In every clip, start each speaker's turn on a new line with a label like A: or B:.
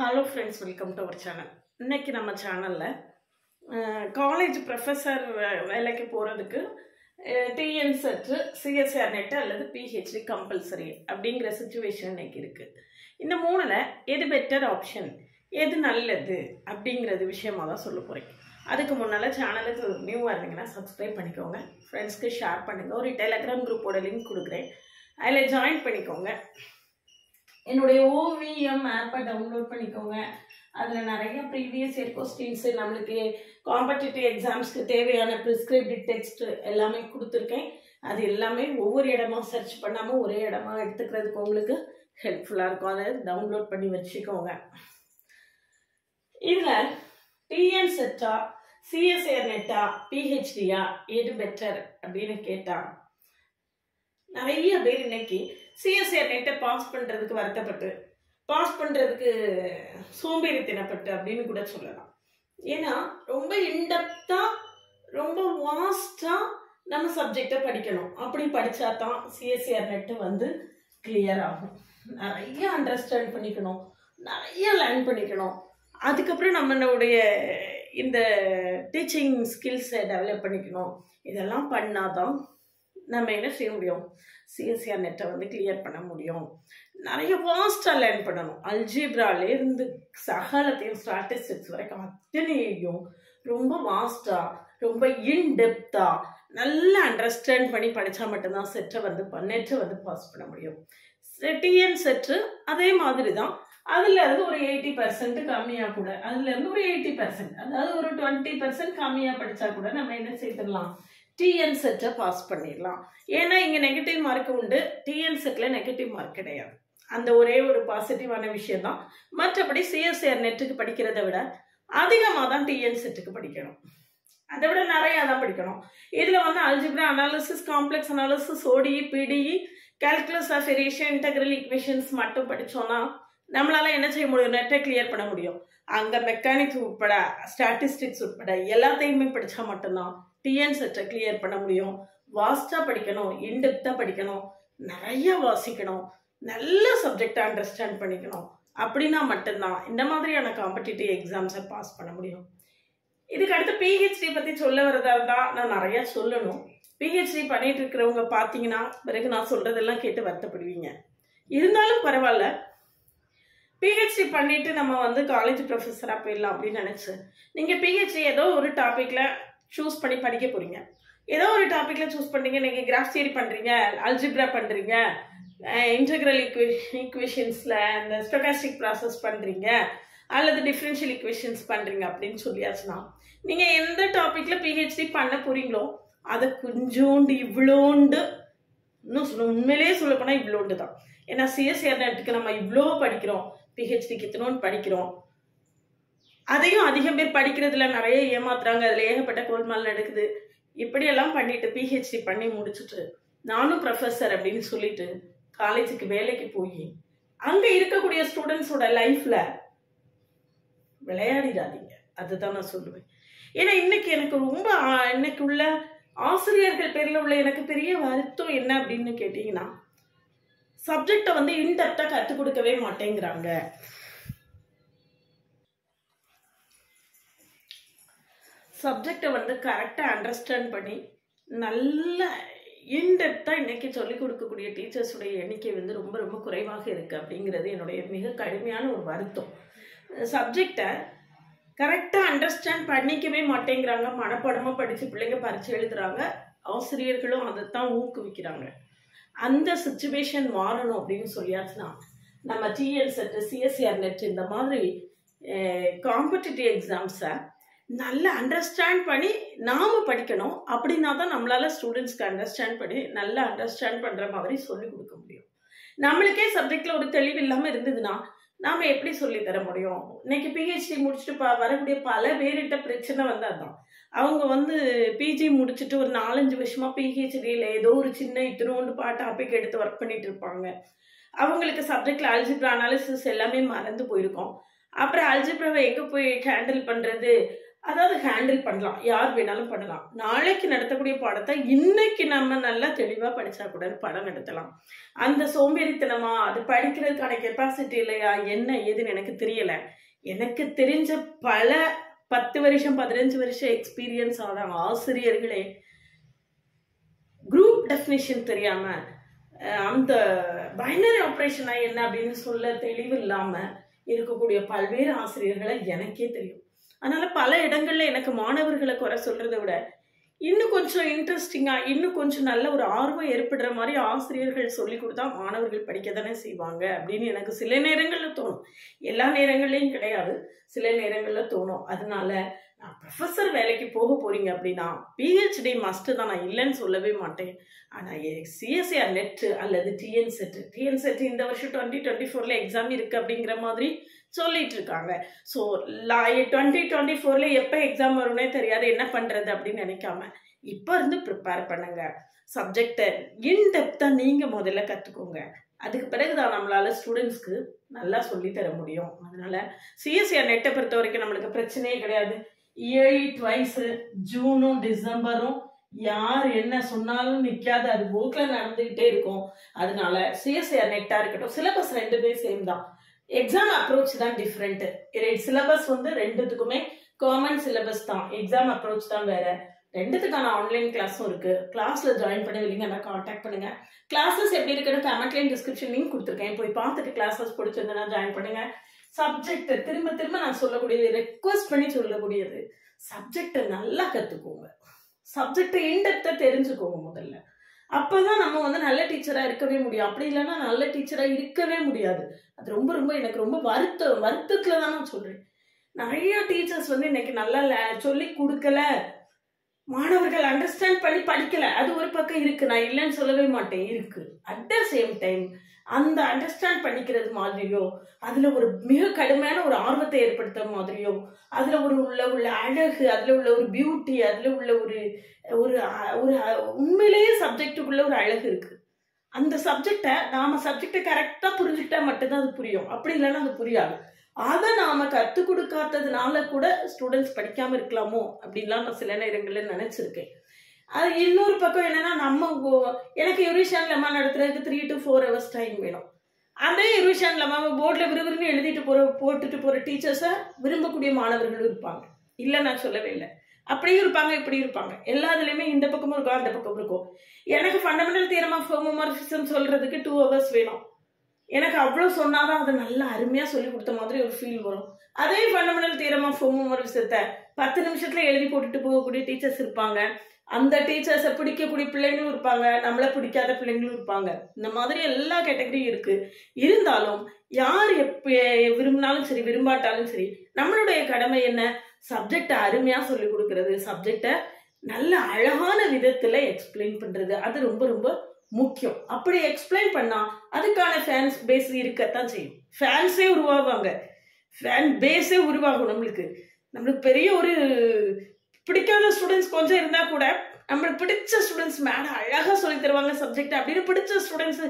A: Hello friends, welcome to our channel. இன்னைக்கு நம்ம சேனலில் காலேஜ் ப்ரொஃபஸர் வேலைக்கு போகிறதுக்கு டிஎன் செட், சிஎஸ்ஆர் நெட் அல்லது பிஹெச்டி கம்பல்சரி அப்படிங்கிற சுச்சுவேஷன் இன்னைக்கு இருக்குது. இந்த மூணில் எது பெட்டர் ஆப்ஷன், எது நல்லது அப்படிங்கிறது விஷயமாக தான் சொல்ல போகிறேன். அதுக்கு முன்னால் சேனலுக்கு நியூவாக இருந்தீங்கன்னா சப்ஸ்கிரைப் பண்ணிக்கோங்க, ஃப்ரெண்ட்ஸ்க்கு ஷேர் பண்ணுங்கள். ஒரு டெலகிராம் குரூப்போட லிங்க் கொடுக்குறேன், அதில் ஜாயின் பண்ணிக்கோங்க. என்னுடைய ஓவிஎம் ஆப்பை டவுன்லோட் பண்ணிக்கோங்க. அதில் நிறைய ப்ரீவியஸ் இயர் கொஸ்டின்ஸ், நம்மளுக்கு காம்படிட்டிவ் எக்ஸாம்ஸ்க்கு தேவையான ப்ரிஸ்கிரைப்டு டெக்ஸ்ட் எல்லாமே கொடுத்துருக்கேன். அது எல்லாமே ஒவ்வொரு இடமா சர்ச் பண்ணாமல் ஒரே இடமா எடுத்துக்கிறதுக்கு உங்களுக்கு ஹெல்ப்ஃபுல்லாக இருக்கும். அதை டவுன்லோட் பண்ணி வச்சுக்கோங்க. இதில் டிஎன் செட்டா, சிஎஸ்ஆர் நெட்டா, பிஹெச்டியா எது பெட்டர் அப்படின்னு கேட்டால், நிறைய பேர் இன்னைக்கு சிஎஸ்ஆர் நெட்டை பாஸ் பண்ணுறதுக்கு வருத்தப்பட்டு, பாஸ் பண்ணுறதுக்கு சோம்பேறித்தனப்பட்டு அப்படின்னு கூட சொல்லலாம். ஏன்னா ரொம்ப இன்டெப்த்தாக, ரொம்ப வாஸ்டாக நம்ம சப்ஜெக்டை படிக்கணும். அப்படி படித்தா தான் சிஎஸ்ஆர் நெட்டு வந்து கிளியர் ஆகும். நிறைய அண்டர்ஸ்டாண்ட் பண்ணிக்கணும், நிறைய லேர்ன் பண்ணிக்கணும். அதுக்கப்புறம் நம்மளுடைய இந்த டீச்சிங் ஸ்கில்ஸை டெவலப் பண்ணிக்கணும். இதெல்லாம் பண்ணாதான் நம்ம என்ன செய்ய முடியும், சிஎஸ்ஆர் நெட்டை வந்து கிளியர் பண்ண முடியும். நிறைய வாஸ்டாக லேர்ன் பண்ணணும். அல்ஜிப்ராலேருந்து சகலத்தையும் ஸ்டாட்டிஸ்டிக்ஸ் வரைக்கும் அத்தனையும் ரொம்ப வாஸ்டாக, ரொம்ப இன்டெப்த்தாக நல்லா அண்டர்ஸ்டாண்ட் பண்ணி படித்தா மட்டும்தான் நெட்டை வந்து பாஸ் பண்ண முடியும். டிஎன் செட்டு அதே மாதிரி தான். அதுலேருந்து ஒரு 80% கம்மியாக கூட, அதுலேருந்து ஒரு 80%, அதாவது ஒரு 20% கம்மியாக படித்தா கூட நம்ம என்ன செய்திடலாம், டிஎன் செட்டை பாஸ் பண்ணிடலாம். ஏன்னா இங்கே நெகட்டிவ் மார்க் உண்டு, டிஎன் செட்டில் நெகட்டிவ் மார்க் கிடையாது. அந்த ஒரே ஒரு பாசிட்டிவான விஷயம் தான். மற்றபடி சிஎஸ்ஆர் நெட்டுக்கு படிக்கிறத விட அதிகமாக தான் டிஎன் செட்டுக்கு படிக்கணும். அதை விட நிறையா தான் படிக்கணும். இதில் வந்து algebra analysis, complex analysis, ODE, PDE, calculus of variation, integral equations மட்டும் படித்தோன்னா நம்மளால என்ன செய்ய முடியும், நெட்டை கிளியர் பண்ண முடியும். அங்கே மெக்கானிக்ஸ் உட்பட, ஸ்டாட்டிஸ்டிக்ஸ் உட்பட எல்லாத்தையுமே படித்தா மட்டும்தான் டிஎன் செட்டை கிளியர் பண்ண முடியும். வாஸ்டாக படிக்கணும், இன்டெப்த்தாக படிக்கணும், நிறைய வாசிக்கணும், நல்ல சப்ஜெக்டை அண்டர்ஸ்டாண்ட் பண்ணிக்கணும். அப்படின்னா மட்டும்தான் இந்த மாதிரியான காம்படிட்டிவ் எக்ஸாம்ஸை பாஸ் பண்ண முடியும். இதுக்கு அடுத்து பிஹெச்டி பற்றி சொல்ல வரதா தான் நான் நிறையா சொல்லணும். பிஹெச்டி பண்ணிட்டு இருக்கிறவங்க பார்த்தீங்கன்னா பிறகு நான் சொல்கிறதெல்லாம் கேட்டு வருத்தப்படுவீங்க. இருந்தாலும் பரவாயில்ல, பிஹெச்டி பண்ணிட்டு நம்ம வந்து காலேஜ் ப்ரொஃபஸராக போயிடலாம் அப்படின்னு நினச்சி நீங்கள் பிஹெச்டி ஏதோ ஒரு டாப்பிக்கில் சூஸ் பண்ணி படிக்க போகிறீங்க. ஏதோ ஒரு டாப்பிக்கில் சூஸ் பண்ணுறீங்க. நீங்கள் கிராஃப் தியரி பண்ணுறீங்க, அல்ஜிப்ரா பண்ணுறீங்க, இன்டெக்ரல் ஈக்குவேஷன்ஸில் இந்த ஸ்டோகாஸ்டிக் ப்ராசஸ் பண்ணுறீங்க, அல்லது டிஃப்ரென்ஷியல் ஈக்குவேஷன்ஸ் பண்ணுறீங்க அப்படின்னு சொல்லியாச்சுன்னா, நீங்கள் எந்த டாப்பிக்கில் பிஹெச்டி பண்ண போகிறீங்களோ அதை கொஞ்சோண்டு இவ்வளோண்டு, இன்னும் உண்மையிலே சொல்லப்போனால் இவ்வளோண்டு தான். ஏன்னா சிஎஸ்ஆர் நெட்டுக்கு நம்ம இவ்வளோ படிக்கிறோம், பிஹெச்டிக்கு இத்தனோன்னு படிக்கிறோம். அதையும் அதிகம் பேர் படிக்கிறதுல நிறைய ஏமாத்துறாங்க. அதில் ஏகப்பட்ட கோல்மால் நடக்குது. இப்படியெல்லாம் பண்ணிட்டு பிஹெச்டி பண்ணி முடிச்சுட்டு நானும் ப்ரொஃபஸர் அப்படின்னு சொல்லிட்டு காலேஜுக்கு வேலைக்கு போய் அங்கே இருக்கக்கூடிய ஸ்டூடெண்ட்ஸோட லைஃப்பில் விளையாடிடாதீங்க. அதுதான் நான் சொல்லுவேன். ஏன்னா இன்னைக்கு எனக்கு ரொம்ப இன்னைக்கு உள்ள ஆசிரியர்கள் பேரில் உள்ள எனக்கு பெரிய வருத்தம் என்ன அப்படின்னு கேட்டிங்கன்னா, சப்ஜெக்டை வந்து இன்டெப்த்தாக கற்றுக் கொடுக்கவே மாட்டேங்கிறாங்க. சப்ஜெக்டை வந்து கரெக்டாக அண்டர்ஸ்டாண்ட் பண்ணி நல்ல இன்டெப்த்தாக இன்றைக்கி சொல்லிக் கொடுக்கக்கூடிய டீச்சர்ஸுடைய எண்ணிக்கை வந்து ரொம்ப ரொம்ப குறைவாக இருக்குது. அப்படிங்கிறது என்னுடைய மிக கடுமையான ஒரு வருத்தம். சப்ஜெக்டை கரெக்டாக அண்டர்ஸ்டாண்ட் பண்ணிக்கவே மாட்டேங்கிறாங்க. மனப்பாடமாக படித்து பிள்ளைங்க பரீட்சை எழுதுகிறாங்க, ஆசிரியர்களும் அதைத்தான் ஊக்குவிக்கிறாங்க. அந்த சுச்சுவேஷன் மாறணும் அப்படின்னு சொல்லியாச்சுன்னா நம்ம டிஎன் செட்டு, சிஎஸ்ஆர் நெட் இந்த மாதிரி காம்படிட்டிவ் எக்ஸாம்ஸை நல்லா அண்டர்ஸ்டாண்ட் பண்ணி நாம் படிக்கணும். அப்படின்னா தான் நம்மளால் ஸ்டூடெண்ட்ஸ்க்கு அண்டர்ஸ்டாண்ட் பண்ணி நல்லா அண்டர்ஸ்டாண்ட் பண்ணுற மாதிரி சொல்லிக் கொடுக்க முடியும். நம்மளுக்கே சப்ஜெக்டில் ஒரு தெளிவு இல்லாமல் இருந்ததுன்னா நாம் எப்படி சொல்லி தர முடியும்? இன்னைக்கு பிஹெச்டி முடிச்சுட்டு வரக்கூடிய பல பேர்கிட்ட பிரச்சனை வந்து அதுதான். அவங்க வந்து பிஜி முடிச்சுட்டு ஒரு 4-5 வருஷமாக பிஹெச்டியில் ஏதோ ஒரு சின்ன இத்தினோண்டு டாபிக் எடுத்து ஒர்க் பண்ணிட்டு இருப்பாங்க. அவங்களுக்கு சப்ஜெக்டில் அல்ஜிப்ரா அனாலிசிஸ் எல்லாமே மறந்து போயிருக்கோம். அப்புறம் அல்ஜிப்ராவை எங்கே போய் ஹேண்டில் பண்ணுறது, அதாவது ஹேண்டில் பண்ணலாம், யார் வேணாலும் பண்ணலாம். நாளைக்கு நடத்தக்கூடிய பாடத்தை இன்னைக்கு நம்ம நல்லா தெளிவாக படித்தா கூட பாடம் நடத்தலாம். அந்த சோம்பேறித்தனமா அது படிக்கிறதுக்கான கெப்பாசிட்டி இல்லையா என்ன ஏதுன்னு எனக்கு தெரியல. எனக்கு தெரிஞ்ச பல 10 வருஷம் 15 வருஷம் எக்ஸ்பீரியன்ஸ் ஆன ஆசிரியர்களே குரூப் டெஃபினிஷன் தெரியாம அந்த பைனரி ஆப்ரேஷனா என்ன அப்படின்னு சொல்ல தெளிவு இல்லாம இருக்கக்கூடிய பல்வேறு ஆசிரியர்களை எனக்கே தெரியும். அதனால பல இடங்கள்ல எனக்கு மாணவர்களை குறை சொல்றதை விட இன்னும் கொஞ்சம் இன்ட்ரெஸ்டிங்கா இன்னும் கொஞ்சம் நல்ல ஒரு ஆர்வம் ஏற்படுற மாதிரி ஆசிரியர்கள் சொல்லி கொடுத்தா மாணவர்கள் படிக்க தானே செய்வாங்க அப்படின்னு எனக்கு சில நேரங்கள்ல தோணும். எல்லா நேரங்கள்லயும் கிடையாது, சில நேரங்கள்ல தோணும். அதனால நான் ப்ரொஃபஸர் வேலைக்கு போக போறீங்க அப்படின்னா பிஹெச்டி மஸ்ட் தான், நான் இல்லைன்னு சொல்லவே மாட்டேன். ஆனால் சிஎஸ்ஆர் நெட் அல்லது டிஎன் செட் இந்த வருஷம் 2024 எக்ஸாம் இருக்கு அப்படிங்கிற மாதிரி சொல்லிட்டு இருக்காங்க. ஸோ 2024 எப்போ எக்ஸாம் வரும்னே தெரியாது, என்ன பண்றது அப்படின்னு நினைக்காம இப்போ இருந்து ப்ரிப்பேர் பண்ணுங்க. சப்ஜெக்டை இன்டெப்த்தாக நீங்கள் முதல்ல கற்றுக்கோங்க. அதுக்கு பிறகுதான் நம்மளால ஸ்டூடெண்ட்ஸ்க்கு நல்லா சொல்லி தர முடியும். அதனால சிஎஸ்ஆர் நெட்டை பொறுத்த வரைக்கும் நம்மளுக்கு பிரச்சனையே கிடையாது. இயர்லி ட்வைஸ் ஜூனும் டிசம்பரும் யார் என்ன சொன்னாலும் நிற்காது, அது போக்கில் நடந்துகிட்டே இருக்கும். அதனால சிஎஸ்ஆர் நெட்டா இருக்கட்டும், சிலபஸ் ரெண்டுமே சேம் தான், எக்ஸாம் அப்ரோச் தான் டிஃப்ரெண்ட். சிலபஸ் வந்து ரெண்டுத்துக்குமே காமன் சிலபஸ் தான், எக்ஸாம் அப்ரோச் தான் வேற. ரெண்டுத்துக்கான ஆன்லைன் கிளாஸும் இருக்கு. கிளாஸ்ல ஜாயின் பண்ணவில்லைங்கன்னா கான்டாக்ட் பண்ணுங்க. கிளாஸஸ் எப்படி இருக்குன்னு கமெண்ட்லையும் டிஸ்கிரிப்ஷன் லிங்க் கொடுத்துருக்கேன், போய் பார்த்துட்டு கிளாஸஸ் பிடிச்சிருந்தா ஜாயின் பண்ணுங்க. சப்ஜெக்ட் திரும்ப திரும்ப நான் சொல்லக்கூடியது, ரெக்வஸ்ட் பண்ணி சொல்லக்கூடியது, சப்ஜெக்டை நல்லா கற்றுக்கோங்க, சப்ஜெக்டை இன்டெப்தா தெரிஞ்சுக்கோங்க முதல்ல. அப்பதான் நம்ம வந்து நல்ல டீச்சரா இருக்கவே முடியும். அப்படி இல்லைன்னா நல்ல டீச்சரா இருக்கவே முடியாது. அது ரொம்ப ரொம்ப எனக்கு ரொம்ப வருத்தத்துல தான் நான் சொல்றேன். நிறைய டீச்சர்ஸ் வந்து இன்னைக்கு நல்லா சொல்லி கொடுக்கல, மாணவர்கள் அண்டர்ஸ்டாண்ட் பண்ணி படிக்கல, அது ஒரு பக்கம் இருக்கு, நான் இல்லைன்னு சொல்லவே மாட்டேன், இருக்கு. அட் த சேம் டைம் அந்த அண்டர்ஸ்டாண்ட் பண்ணிக்கிறது மாதிரியோ, அதுல ஒரு மிக கடுமையான ஒரு ஆர்வத்தை ஏற்படுத்துற மாதிரியோ, அதுல உள்ள அழகு, அதுல உள்ள ஒரு பியூட்டி, அதுல உள்ள ஒரு ஒரு உண்மையிலேயே சப்ஜெக்டுக்குள்ள ஒரு அழகு இருக்கு. அந்த சப்ஜெக்டை நாம சப்ஜெக்டை கரெக்டா புரிஞ்சுக்கிட்டா மட்டும்தான் அது புரியும். அப்படி இல்லைன்னா அது புரியாது. அதை நாம கற்றுக் கொடுக்காததுனால கூட ஸ்டூடெண்ட்ஸ் படிக்காம இருக்கலாமோ அப்படின்லாம் நான் சில நேரங்கள்ல நினைச்சிருக்கேன். அது இன்னொரு பக்கம் என்னன்னா, எனக்கு யூரிஷன் லெமா நடத்துறதுக்கு 3 to 4 hours டைம் வேணும். அதே யூரிஷன் லெமா போர்டில் விறுவிறுன்னு எழுதிட்டு போட்டுட்டு போற டீச்சர்ஸை விரும்பக்கூடிய மாணவர்களும் இருப்பாங்க, இல்லை நான் சொல்லவே இல்லை. அப்படியும் இருப்பாங்க, இப்படி இருப்பாங்க. எல்லாத்துலயுமே இந்த பக்கமும் இருக்கும், அந்த பக்கமும் இருக்கும். எனக்கு ஃபண்டமெண்டல் தியரம் ஆஃப் ஹோமோமார்பிசம் சொல்றதுக்கு 2 hours வேணும். எனக்கு அவ்வளவு சொன்னாதான் அதை நல்லா அருமையா சொல்லி கொடுத்த மாதிரி ஒரு ஃபீல் வரும். அதே ஃபண்டமெண்டல் தியரம் ஆஃப் ஹோமோமார்பிசத்தை 10 நிமிஷத்துல எழுதி போட்டுட்டு போகக்கூடிய டீச்சர்ஸ் இருப்பாங்க. அந்த டீச்சர்ஸை பிடிக்கக்கூடிய பிள்ளைங்களும் இருப்பாங்க, நம்மளை பிடிக்காத பிள்ளைங்களும் இருப்பாங்க. இந்த மாதிரி எல்லா கேட்டகரியும் இருக்கு. இருந்தாலும் யார் விரும்பினாலும் சரி விரும்பாட்டாலும் சரி, நம்மளுடைய கடமை என்ன? சப்ஜெக்டை அருமையா சொல்லி கொடுக்கறது, சப்ஜெக்டை நல்ல அழகான விதத்துல எக்ஸ்பிளைன் பண்றது, அது ரொம்ப ரொம்ப முக்கியம். அப்படி எக்ஸ்பிளைன் பண்ணா அதுக்கான ஃபேன்ஸ் பேஸ் இருக்கத்தான் செய்யும். ஃபேன்ஸே உருவாகுவாங்க, ஃபேன் பேஸே உருவாகும். நம்மளுக்கு பெரிய ஒரு பிடிக்காத ஸ்டூடெண்ட்ஸ் கொஞ்சம் இருந்தா கூட நம்மளுக்கு பிடிச்ச ஸ்டூடெண்ட்ஸ் மேடம் அழகா சொல்லி தருவாங்க சப்ஜெக்ட் அப்படின்னு பிடிச்ச ஸ்டூடெண்ட்ஸ்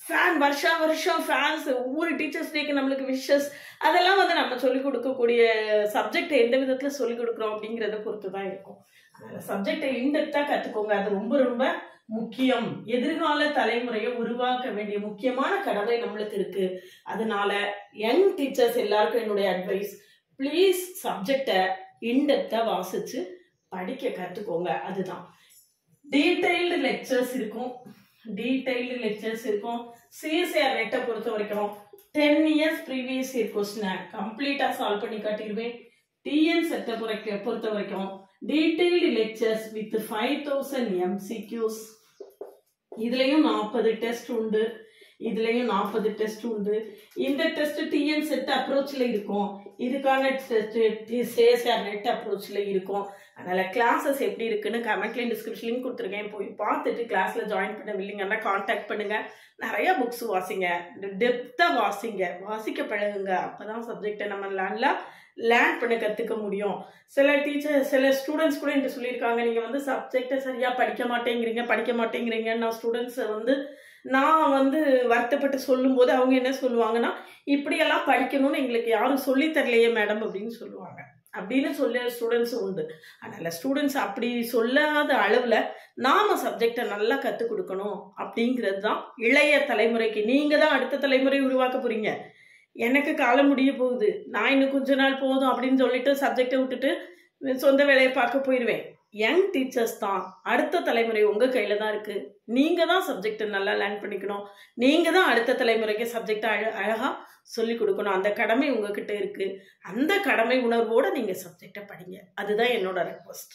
A: ஃபேன் வருஷம் ஃபேன்ஸ், ஒவ்வொரு டீச்சர்ஸ் டேக்கு நம்மளுக்கு விஷஸ், அதெல்லாம் வந்து நம்ம சொல்லிக் கொடுக்கக்கூடிய சப்ஜெக்ட் எந்த விதத்துல சொல்லிக் கொடுக்குறோம் அப்படிங்கிறத பொறுத்து தான் இருக்கும். அதனால சப்ஜெக்டை இன்டெப்தா கத்துக்கோங்க, அது ரொம்ப ரொம்ப முக்கியம். எதிர்கால தலைமுறையை உருவாக்க வேண்டிய முக்கியமான கடமை நம்மளுக்கு இருக்கு. அதனால யங் டீச்சர்ஸ் எல்லாருக்கும் என்னுடைய அட்வைஸ், ப்ளீஸ் சப்ஜெக்டை இன்டெப்தா வாசிச்சு படிக்க கற்றுக்கோங்க. அதுதான். டீடைல்டு லெக்சர்ஸ் இருக்கும், சிஎஸ்ஆர் நெட்டை பொறுத்த வரைக்கும் 10 years ப்ரீவியஸ் இயர் கொஸ்டினை கம்ப்ளீட்டா சால்வ் பண்ணி காட்டிடுவேன். டிஎன் செட்டை பொறுத்த வரைக்கும் டீடைல்டு லெக்சர்ஸ் வித் 5000 MCQs, இதுலயும் 40 டெஸ்ட் உண்டு, இதுலயும் 40 டெஸ்ட் உண்டு. இந்த டெஸ்ட் டிஎன் செட் அப்ரோச்ல இருக்கும், இதுக்கான டெஸ்ட் சிஎஸ்ஆர் நெட் அப்ரோச்ல இருக்கும். அதனால கிளாஸஸ் எப்படி இருக்குன்னு கமெண்ட்லயும் டிஸ்கிரிப்ஷன் லிங்க் கொடுத்துருக்கேன், போய் பார்த்துட்டு கிளாஸ்ல ஜாயின் பண்ணவில்லைங்கன்னா கான்டாக்ட் பண்ணுங்க. நிறைய புக்ஸ் வாசிங்க, டெப்தா வாசிக்க பழகுங்க. அப்பதான் சப்ஜெக்டை நம்ம நல்லா லேர்ன் பண்ண கத்துக்க முடியும். சில ஸ்டூடெண்ட்ஸ் கூட என்கிட்ட சொல்லியிருக்காங்க, நீங்க வந்து சப்ஜெக்டை சரியா படிக்க மாட்டேங்கிறீங்க. நான் வந்து வருத்தப்பட்டு சொல்லும் போது அவங்க என்ன சொல்லுவாங்கன்னா, இப்படியெல்லாம் படிக்கணும்னு எங்களுக்கு யாரும் சொல்லி தரலையே மேடம் அப்படின்னு சொல்லுவாங்க. அப்படின்னு சொல்ல ஸ்டூடெண்ட்ஸும் உண்டு. அதனால் ஸ்டூடெண்ட்ஸ் அப்படி சொல்லாத அளவில் நாம் சப்ஜெக்டை நல்லா கற்றுக் கொடுக்கணும் அப்படிங்கிறது தான் இளைய தலைமுறைக்கு. நீங்கள் தான் அடுத்த தலைமுறை உருவாக்க போகிறீங்க. எனக்கு காலம் முடிய போகுது, நான் இன்னும் கொஞ்ச நாள் போதும் அப்படின்னு சொல்லிட்டு சப்ஜெக்டை விட்டுட்டு சொந்த வேலையை பார்க்க போயிடுவேன். யங் டீச்சர்ஸ் தான், அடுத்த தலைமுறை உங்கள் கையில் தான் இருக்குது. நீங்கள் தான் சப்ஜெக்டை நல்லா லேர்ன் பண்ணிக்கணும். நீங்கள் தான் அடுத்த தலைமுறைக்கு சப்ஜெக்டை அழகாக சொல்லிக் கொடுக்கணும். அந்த கடமை உங்ககிட்ட இருக்குது. அந்த கடமை உணர்வோடு நீங்கள் சப்ஜெக்டை படிங்க. அதுதான் என்னோட ரெக்வஸ்ட்.